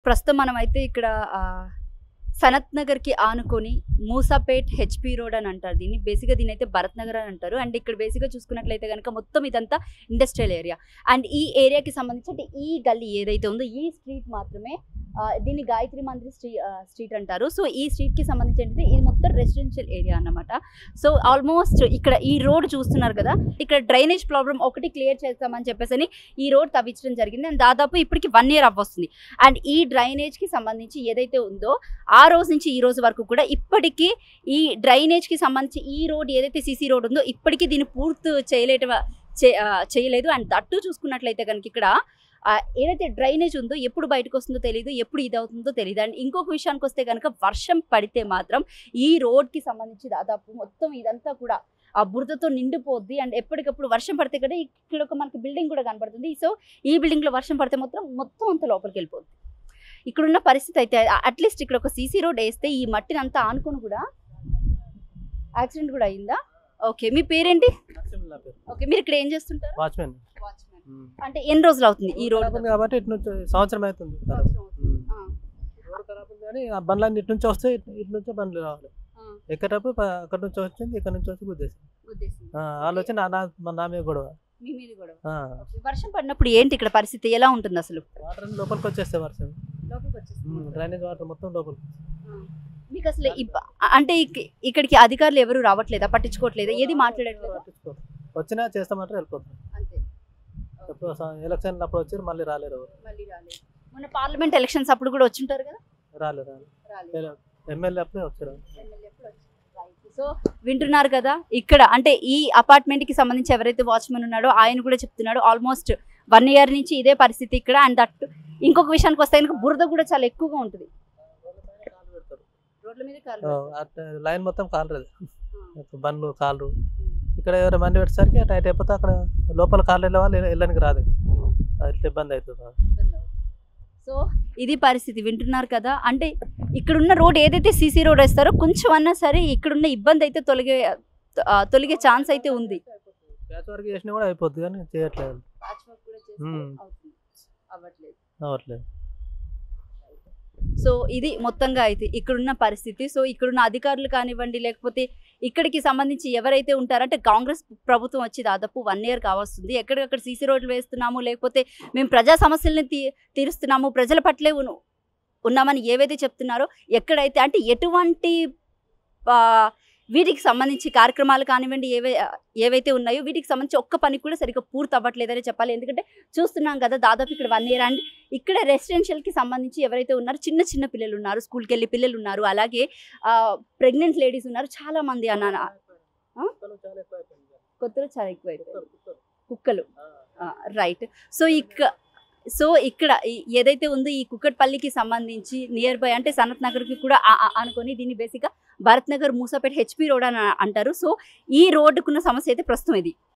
ప్రస్తుతం మనమైతే ఇక్కడ సనత్ నగర్కి ఆనుకొని మూసాపేట్ హెచ్పి రోడ్ అని అంటారు. దీన్ని బేసిక్గా దీనైతే భరత్ నగర్ అని అంటారు. అండ్ ఇక్కడ బేసిక్గా చూసుకున్నట్లయితే కనుక మొత్తం ఇదంతా ఇండస్ట్రియల్ ఏరియా. అండ్ ఈ ఏరియాకి సంబంధించి అంటే ఈ గల్లీ ఏదైతే ఉందో ఈ స్ట్రీట్ మాత్రమే దీన్ని గాయత్రి మందిర్ స్ట్రీట్ అంటారు. సో ఈ స్ట్రీట్కి సంబంధించి ఏంటంటే ఇది మొత్తం రెసిడెన్షియల్ ఏరియా అన్నమాట. సో ఆల్మోస్ట్ ఇక్కడ ఈ రోడ్ చూస్తున్నారు కదా, ఇక్కడ డ్రైనేజ్ ప్రాబ్లం ఒకటి క్లియర్ చేస్తామని చెప్పేసి ఈ రోడ్ తవ్వించడం జరిగింది. అండ్ దాదాపు ఇప్పటికి 1 year అవ్వస్తుంది. అండ్ ఈ డ్రైనేజ్కి సంబంధించి ఏదైతే ఉందో ఆ రోజు నుంచి ఈ రోజు వరకు కూడా ఇప్పటికీ ఈ డ్రైనేజ్కి సంబంధించి ఈ రోడ్ ఏదైతే సీసీ రోడ్ ఉందో ఇప్పటికీ దీన్ని పూర్తి చేయలేదు. అండ్ దట్టు చూసుకున్నట్లయితే కనుక ఇక్కడ ఏదైతే డ్రైనేజ్ ఉందో ఎప్పుడు బయటకు వస్తుందో తెలియదు, ఎప్పుడు ఇది అవుతుందో తెలియదు. అండ్ ఇంకొక విషయానికి వస్తే కనుక వర్షం పడితే మాత్రం ఈ రోడ్కి సంబంధించి దాదాపు మొత్తం ఇదంతా కూడా ఆ బురదతో నిండిపోద్ది. అండ్ ఎప్పటికప్పుడు వర్షం పడితే కదా ఇక్కడ ఒక మనకి బిల్డింగ్ కూడా కనపడుతుంది. సో ఈ బిల్డింగ్లో వర్షం పడితే మొత్తం అంత లోపలికి వెళ్ళిపోద్ది. ఇక్కడున్న పరిస్థితి అయితే అట్లీస్ట్ ఇక్కడ ఒక సీసీ రోడ్ వేస్తే ఈ మట్టిని అంతా ఆనుకొని కూడా యాక్సిడెంట్ కూడా అయిందా? ఓకే, మీ పేరేంటి? ఓకే, మీరు ఇక్కడ ఏం చేస్తుంటారు? వాచ్మెన్. అంటే ఎన్ని రోజులు అవుతుంది ఈ రోడ్ కాబట్టి ఇటు నుంచి సంవత్సరం అవుతుంది. కానీ ఆ బండ్లన్నీ ఇటు నుంచి వస్తే ఇటు నుంచే బండ్లు రావాలి. ఎక్కడప్పుడు అక్కడ నుంచి వచ్చింది, ఇక్కడ నుంచి వచ్చి గుద్దేసి వాళ్ళు వచ్చి నా మీద గొడవ. వర్షం పడినప్పుడు ఏంటి ఇక్కడ పరిస్థితి ఎలా ఉంటుంది అసలు? వాటర్ లోపలికి వచ్చేస్తే వర్షం డ్రైనేజ్ వాటర్ మొత్తం లోపలికి. మీకు అసలు అంటే ఇక్కడికి అధికారులు ఎవరు రావట్లేదా, పట్టించుకోవట్లేదా, ఏది మాట్లాడట్లేదు? వచ్చినా చేస్తామంటారు, వెళ్ళిపోతారు. ఎలక్షన్ అప్పుడు వచ్చారు, మళ్ళీ రాలేరు. మొన్న పార్లమెంట్ ఎలక్షన్స్ అప్పుడు కూడా వచ్చింటారు కదా? రాలేదు. ఎమ్మెల్యే అప్పుడే వచ్చారు. సో వింటున్నారు కదా, ఇక్కడ అంటే ఈ అపార్ట్మెంట్ కి సంబంధించి ఎవరైతే వాచ్మెన్ ఉన్నాడో ఆయన కూడా చెప్తున్నాడు ఆల్మోస్ట్ 1 year నుంచి ఇదే పరిస్థితి ఇక్కడ. అండ్ దట్ ఇంకొక విషయానికి వస్తే కనుక బురద కూడా చాలా ఎక్కువగా ఉంటుంది. రోడ్ల మీద లైన్ మొత్తం కాలరు, బండ్లు కాలరు. ఇక్కడ ఎవరు మంది పెట్టేసరికి టైట్ అయిపోతే అక్కడ లోపల కాలు వెళ్ళే వాళ్ళు వెళ్ళడానికి రాదు, ఇబ్బంది అవుతుంది. సో ఇది పరిస్థితి, వింటున్నారు కదా. అంటే ఇక్కడున్న రోడ్ ఏదైతే సీసీ రోడ్ వేస్తారో కొంచెం అన్నా సరే ఇక్కడున్న ఇబ్బంది అయితే తొలగే ఛాన్స్ అయితే ఉంది. ప్యాచ్ వర్క్ చేసినా కూడా అయిపోద్ది కానీ చేయట్లేదు. అవ్వట్లేదు. సో ఇది మొత్తంగా అయితే ఇక్కడున్న పరిస్థితి. సో ఇక్కడున్న అధికారులు కానివ్వండి, లేకపోతే ఇక్కడికి సంబంధించి ఎవరైతే ఉంటారంటే కాంగ్రెస్ ప్రభుత్వం వచ్చి దాదాపు 1 year కావస్తుంది. ఎక్కడికక్కడ సీసీ రోడ్లు వేస్తున్నాము, లేకపోతే మేము ప్రజా సమస్యల్ని తీరుస్తున్నాము, ప్రజల పట్లే ఉన్నామని ఏవైతే చెప్తున్నారో ఎక్కడైతే అంటే ఎటువంటి వీటికి సంబంధించి కార్యక్రమాలు కానివ్వండి ఏవైతే ఉన్నాయో వీటికి సంబంధించి ఒక్క పని కూడా సరిగ్గా పూర్తి అవ్వట్లేదని చెప్పాలి. ఎందుకంటే చూస్తున్నాం కదా దాదాపు ఇక్కడ 1 year. అండ్ ఇక్కడ రెసిడెన్షియల్కి సంబంధించి ఎవరైతే ఉన్నారో చిన్న పిల్లలు ఉన్నారు, స్కూల్కి వెళ్ళే పిల్లలు ఉన్నారు, అలాగే ప్రెగ్నెంట్ లేడీస్ ఉన్నారు, చాలా మంది అన్న కొత్తలో చాలా ఎక్కువైపోయారు కుక్కలు. రైట్. సో ఇక్కడ ఏదైతే ఉందో ఈ కుక్కట్పల్లికి సంబంధించి నియర్ బై అంటే సనత్ నగర్కి కూడా అనుకొని దీన్ని బేసిక్గా భరత్ నగర్ మూసాపేట్ హెచ్పి రోడ్ అని అంటారు. సో ఈ రోడ్డుకున్న సమస్య అయితే ప్రస్తుతం ఇది.